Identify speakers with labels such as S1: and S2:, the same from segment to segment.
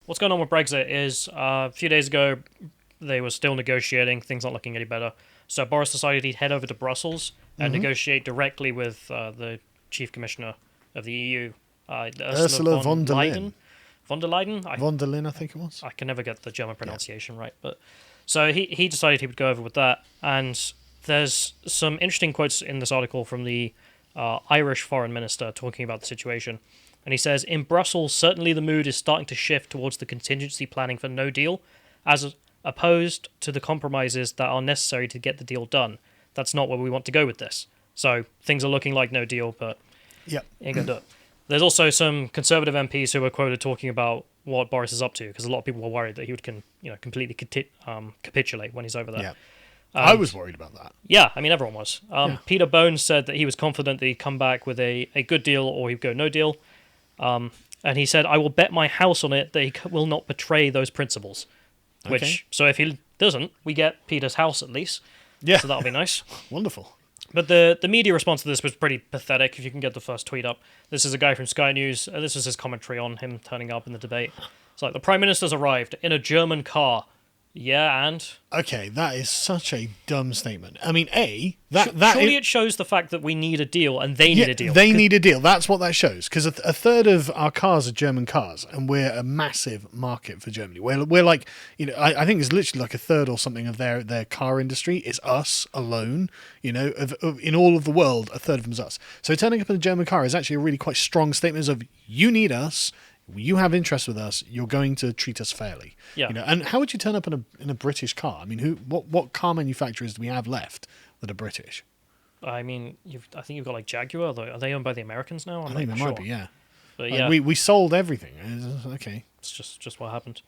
S1: what's going on with Brexit is a few days ago they were still negotiating. Things aren't looking any better. So Boris decided he'd head over to Brussels and negotiate directly with the Chief Commissioner of the EU,
S2: Ursula von der Leyen.
S1: Von der Leyen?
S2: Von der Leyen, I think it was.
S1: I can never get the German pronunciation right. But so he decided he would go over with that. And there's some interesting quotes in this article from the Irish foreign minister talking about the situation. And he says, in Brussels, certainly the mood is starting to shift towards the contingency planning for no deal, as opposed to the compromises that are necessary to get the deal done. That's not where we want to go with this. So things are looking like no deal, but ain't gonna do it. There's also some Conservative MPs who were quoted talking about what Boris is up to, because a lot of people were worried that he would completely capitulate when he's over there.
S2: Yeah. I was worried about that.
S1: Yeah, I mean, everyone was. Peter Bones said that he was confident that he'd come back with a good deal or he'd go no deal. And he said, I will bet my house on it that he will not betray those principles.
S2: Okay.
S1: So if he doesn't, we get Peter's house at least.
S2: Yeah.
S1: So that'll be nice.
S2: Wonderful.
S1: But the media response to this was pretty pathetic, if you can get the first tweet up. This is a guy from Sky News. This is his commentary on him turning up in the debate. It's like, the Prime Minister's arrived in a German car. Yeah, and?
S2: Okay, that is such a dumb statement. I mean,
S1: surely it shows the fact that we need a deal and they need a deal.
S2: They need a deal. That's what that shows. Because a third of our cars are German cars, and we're a massive market for Germany. We're like, I think it's literally like a third or something of their car industry is us alone. In all of the world, a third of them is us. So turning up in a German car is actually a really quite strong statement of, you need us. You have interest with us. You're going to treat us fairly.
S1: Yeah.
S2: And how would you turn up in a British car? I mean, what car manufacturers do we have left that are British?
S1: I mean, I think you've got like Jaguar. Though. Are they owned by the Americans now?
S2: I think they might be. Yeah.
S1: But yeah,
S2: we sold everything. Okay.
S1: It's just what happened.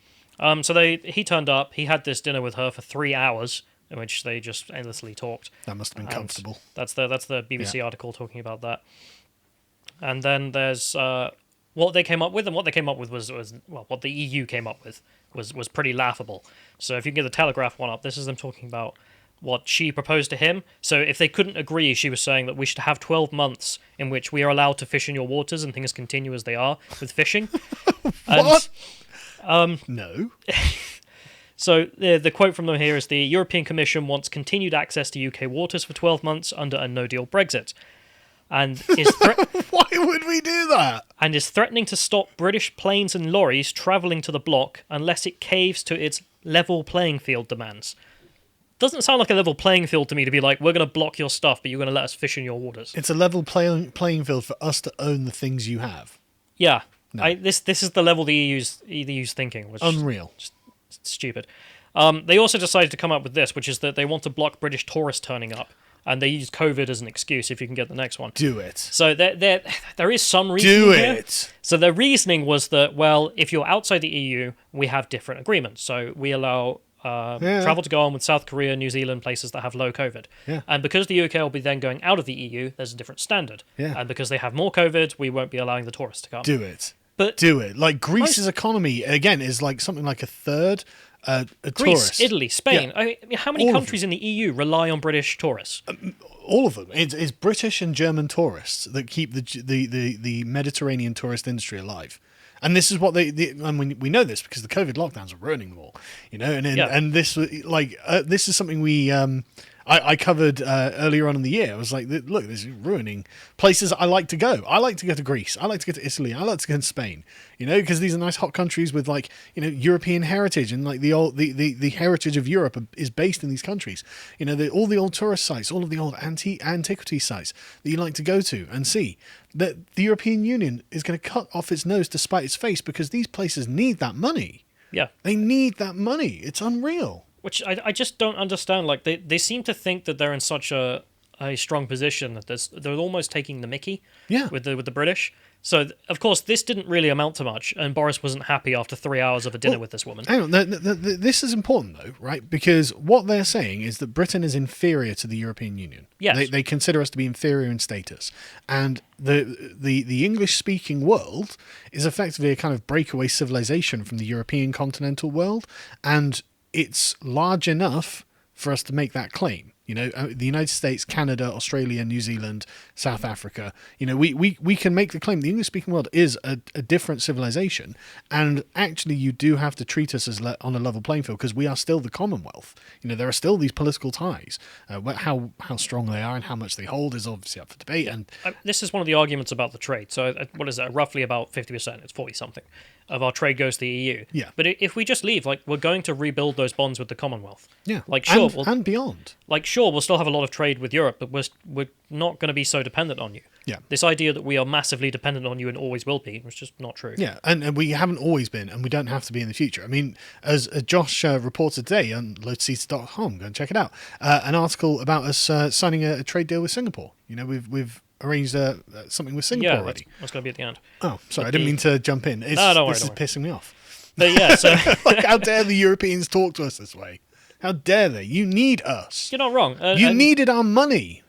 S1: So he turned up. He had this dinner with her for 3 hours, in which they just endlessly talked.
S2: That must have been comfortable.
S1: That's the BBC article talking about that. And then there's what they came up with, and what they came up with was what the EU came up with was pretty laughable. So if you can get the Telegraph one up, this is them talking about what she proposed to him. So if they couldn't agree, she was saying that we should have 12 months in which we are allowed to fish in your waters and things continue as they are with fishing.
S2: What? No.
S1: So the quote from them here is, the European Commission wants continued access to UK waters for 12 months under a no-deal Brexit. And is
S2: why would we do that?
S1: And is threatening to stop British planes and lorries travelling to the bloc unless it caves to its level playing field demands. Doesn't sound like a level playing field to me to be like, we're going to block your stuff, but you're going to let us fish in your waters.
S2: It's a level playing field for us to own the things you have.
S1: Yeah.
S2: No.
S1: This is the level the EU's thinking. Which
S2: Unreal.
S1: Just stupid. They also decided to come up with this, which is that they want to block British tourists turning up. And they use COVID as an excuse, if you can get the next one.
S2: Do it.
S1: So there is some reasoning
S2: Do
S1: here.
S2: it.
S1: So their reasoning was that, well, if you're outside the EU, we have different agreements. So we allow travel to go on with South Korea, New Zealand, places that have low COVID.
S2: Yeah.
S1: And because the UK will be then going out of the EU, there's a different standard.
S2: Yeah.
S1: And because they have more COVID, we won't be allowing the tourists to come.
S2: Do it.
S1: But
S2: do it. Like Greece's economy, again, is like something like a third
S1: Greece,
S2: tourists.
S1: Italy, Spain.
S2: Yeah.
S1: I mean, how many countries in the EU rely on British tourists?
S2: All of them. It's British and German tourists that keep the Mediterranean tourist industry alive. And this is what and we know this because the COVID lockdowns are ruining them all, and this is something we I covered earlier on in the year. I was like, look, this is ruining places I like to go. I like to go to Greece. I like to go to Italy. I like to go to Spain, because these are nice hot countries with European heritage, and like the heritage of Europe is based in these countries. All the old tourist sites, all of the old antiquity sites that you like to go to and see. That the European Union is going to cut off its nose to spite its face because these places need that money.
S1: Yeah.
S2: They need that money. It's unreal.
S1: Which I just don't understand. Like, they seem to think that they're in such a strong position that they're almost taking the mickey with the British. So, of course, this didn't really amount to much, and Boris wasn't happy after 3 hours of a dinner with this woman.
S2: Hang on, this is important, though, right? Because what they're saying is that Britain is inferior to the European Union.
S1: Yes.
S2: They consider us to be inferior in status. And the English-speaking world is effectively a kind of breakaway civilization from the European continental world, and it's large enough for us to make that claim. The United States, Canada, Australia, New Zealand, South Africa. We can make the claim the English-speaking world is a different civilization, and actually you do have to treat us as on a level playing field because we are still the Commonwealth. There are still these political ties. How strong they are and how much they hold is obviously up for debate. And
S1: this is one of the arguments about the trade. So what is that? Roughly about 50%. It's 40 something of our trade goes to the EU.
S2: Yeah.
S1: But if we just leave, we're going to rebuild those bonds with the Commonwealth.
S2: Yeah.
S1: Sure,
S2: and beyond.
S1: Sure, we'll still have a lot of trade with Europe, but we're not going to be so dependent on you.
S2: Yeah.
S1: This idea that we are massively dependent on you and always will be was just not true.
S2: Yeah, and we haven't always been, and we don't have to be in the future. I mean, as Josh reported today on lotus.com, go and check it out, an article about us signing a trade deal with Singapore. We've arranged something with Singapore already.
S1: That's going to be at the end.
S2: Oh, sorry, I didn't mean to jump in.
S1: No, don't worry.
S2: This is pissing me off.
S1: But yeah, so...
S2: how dare the Europeans talk to us this way? How dare they? You need us.
S1: You're not wrong.
S2: You needed our money.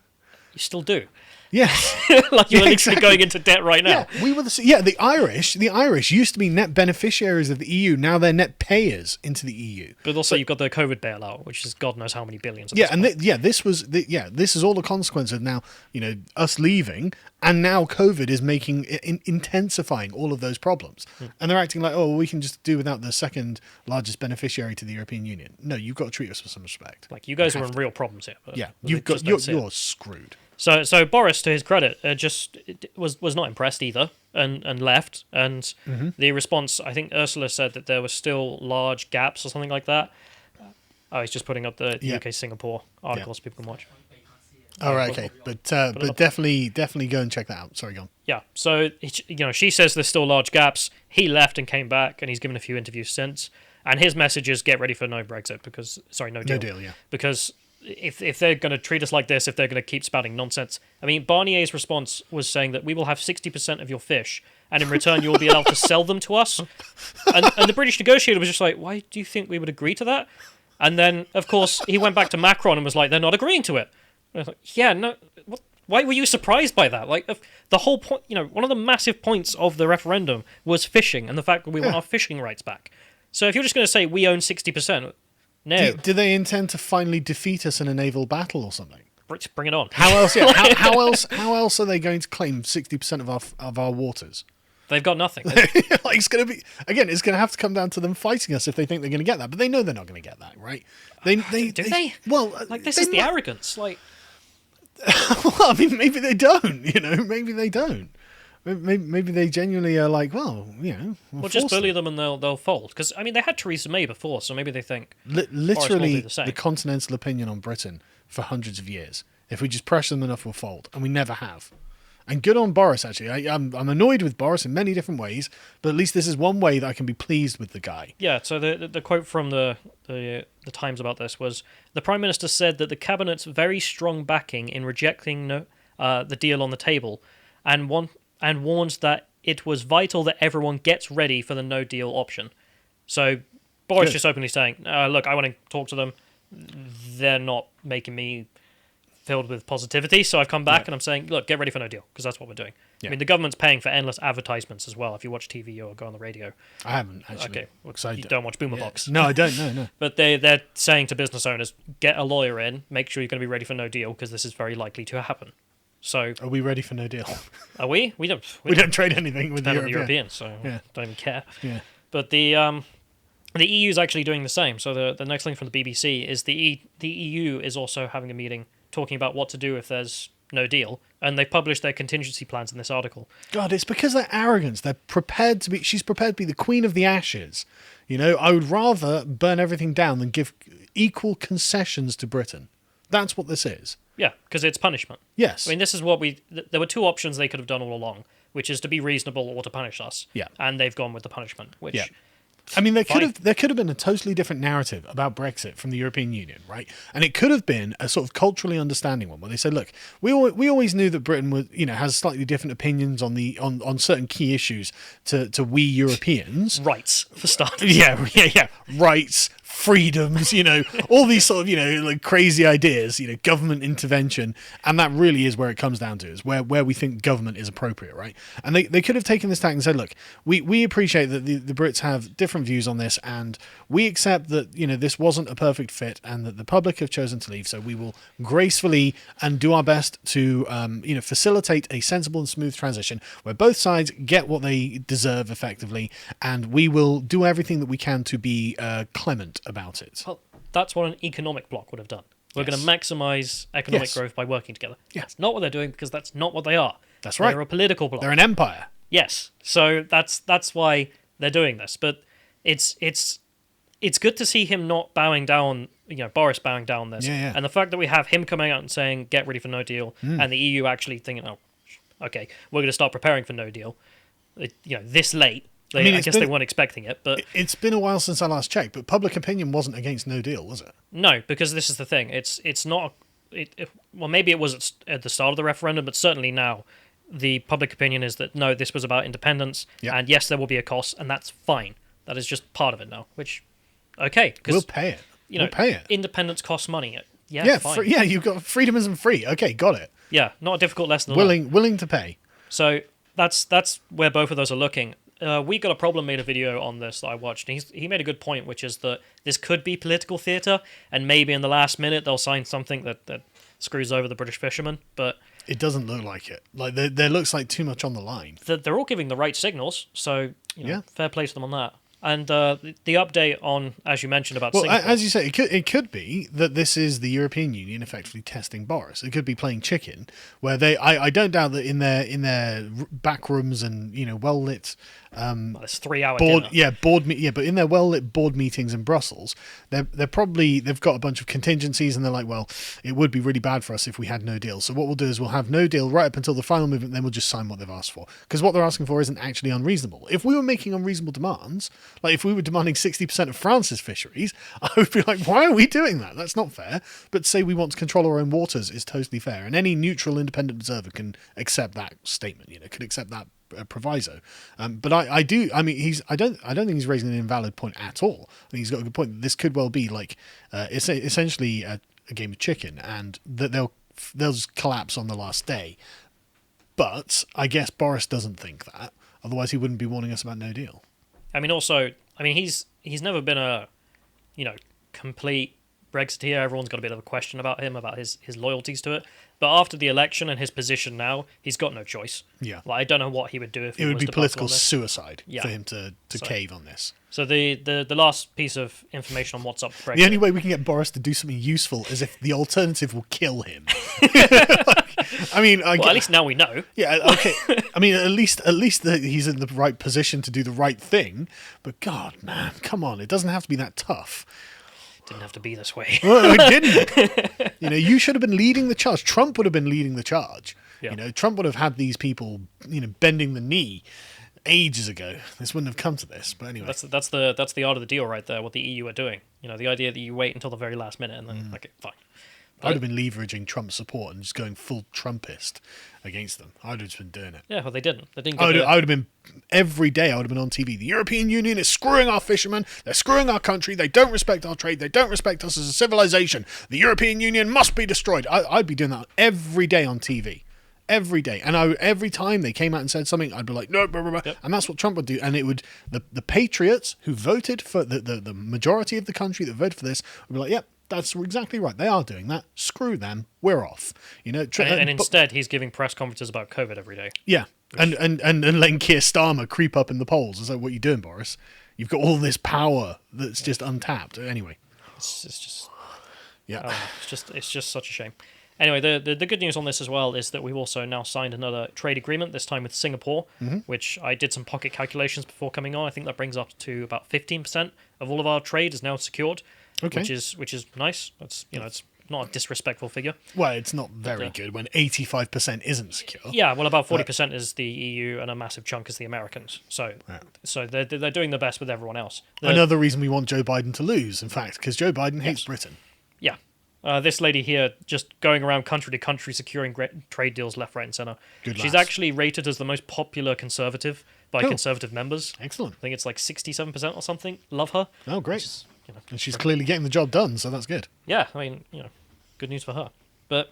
S1: You still do.
S2: Yes.
S1: You're literally
S2: exactly.
S1: going into debt right now.
S2: Yeah, we were the Irish used to be net beneficiaries of the EU. Now they're net payers into the EU.
S1: But also you've got the COVID bailout, which is God knows how many billions.
S2: This is all the consequence of now, us leaving, and now COVID is intensifying all of those problems. And they're acting like, we can just do without the second largest beneficiary to the European Union. No, you've got to treat us with some respect.
S1: You guys are in real problems here. But
S2: you're screwed.
S1: So Boris, to his credit, was not impressed either, and left. And the response, I think Ursula said that there were still large gaps or something like that. He's just putting up the UK Singapore article so people can watch.
S2: All right, okay, but definitely go and check that out. Sorry, go on.
S1: Yeah, so she says there's still large gaps. He left and came back, and he's given a few interviews since. And his message is get ready for no Brexit no deal.
S2: No deal, yeah.
S1: Because if they're going to treat us like this, if they're going to keep spouting nonsense. I mean, Barnier's response was saying that we will have 60% of your fish, and in return you will be allowed to sell them to us. And the British negotiator was just like, why do you think we would agree to that? And then, of course, he went back to Macron and was like, they're not agreeing to it. And I was like, yeah, no, why were you surprised by that? The whole point, one of the massive points of the referendum was fishing and the fact that we want our fishing rights back. So if you're just going to say we own 60%, no.
S2: Do they intend to finally defeat us in a naval battle or something?
S1: Bring it on.
S2: How else? Yeah. How else are they going to claim 60% of our waters?
S1: They've got nothing.
S2: It's going to be it's going to have to come down to them fighting us if they think they're going to get that. But they know they're not going to get that, right?
S1: Do they?
S2: Well,
S1: this is the arrogance.
S2: Well, I mean, maybe they don't. Maybe they don't. Maybe they genuinely are like, we'll
S1: just bully them and they'll fold. Because, I mean, they had Theresa May before, so maybe they think
S2: literally
S1: the
S2: continental opinion on Britain for hundreds of years. If we just pressure them enough, we'll fold. And we never have. And good on Boris, actually. I'm annoyed with Boris in many different ways, but at least this is one way that I can be pleased with the guy.
S1: Yeah, so the quote from the Times about this was, the Prime Minister said that the Cabinet's very strong backing in rejecting the deal on the table and warns that it was vital that everyone gets ready for the no-deal option. So Boris just openly saying, look, I want to talk to them. They're not making me filled with positivity, so I've come back and I'm saying, look, get ready for no deal, because that's what we're doing. Yeah. I mean, the government's paying for endless advertisements as well. If you watch TV or go on the radio.
S2: I haven't, actually.
S1: Okay, well, you don't watch Boomer Box.
S2: No, I don't, no.
S1: But they're saying to business owners, get a lawyer in, make sure you're going to be ready for no deal, because this is very likely to happen. So,
S2: are we ready for no deal?
S1: Are we? We don't
S2: trade anything with the
S1: Europeans, so don't even care.
S2: Yeah.
S1: But the EU is actually doing the same. So the next link from the BBC is the EU is also having a meeting talking about what to do if there's no deal, and they've published their contingency plans in this article.
S2: God, it's because they're arrogant. They're prepared to be. She's prepared to be the queen of the ashes. I would rather burn everything down than give equal concessions to Britain. That's what this is.
S1: Yeah, because it's punishment.
S2: Yes.
S1: I mean, this is what there were two options they could have done all along, which is to be reasonable or to punish us.
S2: Yeah.
S1: And they've gone with the punishment, which...
S2: Yeah. I mean, there could have been a totally different narrative about Brexit from the European Union, right? And it could have been a sort of culturally understanding one, where they said, "Look, we always knew that Britain was, has slightly different opinions on certain key issues to we Europeans,
S1: rights for starters."
S2: Yeah, rights, freedoms, all these sort of, like crazy ideas, government intervention. And that really is where it comes down to, is where we think government is appropriate, right? And they could have taken this tack and said, look, we appreciate that the Brits have different views on this, and we accept that, this wasn't a perfect fit and that the public have chosen to leave. So we will gracefully and do our best to, facilitate a sensible and smooth transition where both sides get what they deserve effectively, and we will do everything that we can to be clement about it.
S1: Well, that's what an economic bloc would have done. We're going to maximise economic growth by working together.
S2: Yeah.
S1: That's not what they're doing, because that's not what they are.
S2: That's right.
S1: They're a political bloc.
S2: They're an empire.
S1: Yes. So that's why they're doing this. But it's good to see him not bowing down, Boris bowing down this.
S2: Yeah.
S1: And the fact that we have him coming out and saying, get ready for no deal, and the EU actually thinking, oh, okay, we're going to start preparing for no deal, this late. I guess they weren't expecting it, but
S2: it's been a while since I last checked. But public opinion wasn't against no deal, was it?
S1: No, because this is the thing. It's not. Well, maybe it was at the start of the referendum, but certainly now, the public opinion is that no, this was about independence, and yes, there will be a cost, and that's fine. That is just part of it now. Which, okay, because
S2: we'll pay it. We'll pay it.
S1: Independence costs money. Yeah, fine.
S2: You've got freedom isn't free. Okay, got it.
S1: Yeah, not a difficult lesson.
S2: Willing to pay.
S1: So that's where both of those are looking. We Got a Problem made a video on this that I watched, and he made a good point, which is that this could be political theatre, and maybe in the last minute they'll sign something that screws over the British fishermen, but
S2: it doesn't look like it. Like there looks like too much on the line.
S1: They're all giving the right signals, so fair play to them on that. And the update on, as you mentioned, about Singapore.
S2: As you say, it could be that this is the European Union effectively testing Boris. It could be playing chicken, where I don't doubt that in their back rooms and well lit.
S1: It's 3 hour
S2: board,
S1: dinner.
S2: but in their well lit board meetings in Brussels, they've got a bunch of contingencies, and they're like, well, it would be really bad for us if we had no deal. So what we'll do is we'll have no deal right up until the final movement, then we'll just sign what they've asked for, because what they're asking for isn't actually unreasonable. If we were making unreasonable demands, like if we were demanding 60% of France's fisheries, I would be like, why are we doing that? That's not fair. But say we want to control our own waters is totally fair, and any neutral, independent observer can accept that statement. Could accept that proviso. But I don't think he's raising an invalid point at all. I think he's got a good point. This could well be like it's essentially a game of chicken, and that they'll just collapse on the last day. But I guess Boris doesn't think that. Otherwise, he wouldn't be warning us about no deal.
S1: He's never been a complete Brexiteer. Everyone's got a bit of a question about him, about his loyalties to it. But after the election and his position now, he's got no choice.
S2: Yeah.
S1: I don't know what he would do if he
S2: it would
S1: was
S2: be political suicide
S1: for
S2: him to cave on this.
S1: So the last piece of information on what's up with Brexit.
S2: The only way we can get Boris to do something useful is if the alternative will kill him. At
S1: least now we know.
S2: Yeah, okay. At least that he's in the right position to do the right thing. But God, man, come on. It doesn't have to be that tough.
S1: Didn't have to be this way.
S2: Well, it didn't. You should have been leading the charge. Trump would have been leading the charge. Yeah. Trump would have had these people, bending the knee ages ago. This wouldn't have come to this. But anyway,
S1: that's the art of the deal right there. What the EU are doing. The idea that you wait until the very last minute and then okay, fine.
S2: I'd have been leveraging Trump's support and just going full Trumpist against them. I'd have just been doing it.
S1: Yeah, well, they didn't. They didn't.
S2: I would have been every day. I would have been on TV. The European Union is screwing our fishermen. They're screwing our country. They don't respect our trade. They don't respect us as a civilization. The European Union must be destroyed. I'd be doing that every day on TV. Every day. And every time they came out and said something, I'd be like, no, blah, blah, blah. Yep. And that's what Trump would do. And it would, the patriots who voted for the majority of the country that voted for this would be like, yep, that's exactly right. They are doing that. Screw them. We're off.
S1: And instead, he's giving press conferences about COVID every day.
S2: Yeah. And letting Keir Starmer creep up in the polls. It's like, what are you doing, Boris? You've got all this power that's just untapped. Anyway.
S1: It's just...
S2: Yeah.
S1: It's just such a shame. Anyway, the good news on this as well is that we've also now signed another trade agreement, this time with Singapore, which I did some pocket calculations before coming on. I think that brings up to about 15% of all of our trade is now secured, which is nice. It's it's not a disrespectful figure.
S2: Well, it's not very good when 85% isn't secure.
S1: Yeah, well, about 40% is the EU and a massive chunk is the Americans. So they're doing the best with everyone else.
S2: Another reason we want Joe Biden to lose, in fact, because Joe Biden hates Britain.
S1: Yeah. This lady here just going around country to country securing trade deals left, right, and centre. She's actually rated as the most popular Conservative by Conservative members.
S2: Excellent.
S1: I think it's like 67% or something. Love her.
S2: Oh, great. And she's clearly getting the job done, so that's good.
S1: Yeah, I mean, good news for her. But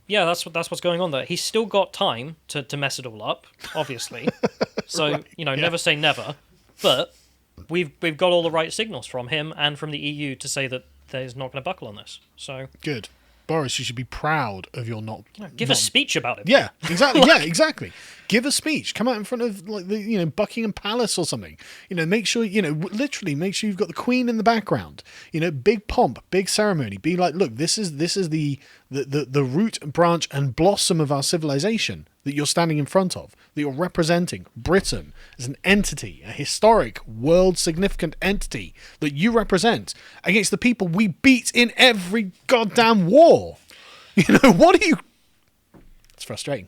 S1: yeah, that's what's going on there. He's still got time to mess it all up, obviously. So
S2: Right,
S1: never say never. But we've got all the right signals from him and from the EU to say that there's not going to buckle on this. So
S2: good. Boris, you should be proud of your not.
S1: Give a speech about it.
S2: Yeah, exactly. Yeah, exactly. Give a speech. Come out in front of like the Buckingham Palace or something. Make sure literally make sure you've got the Queen in the background. Big pomp, big ceremony. Be like, look, this is the root, branch, and blossom of our civilization that you're standing in front of. That you're representing Britain as an entity, a historic, world significant entity that you represent against the people we beat in every goddamn war. What are you? It's frustrating.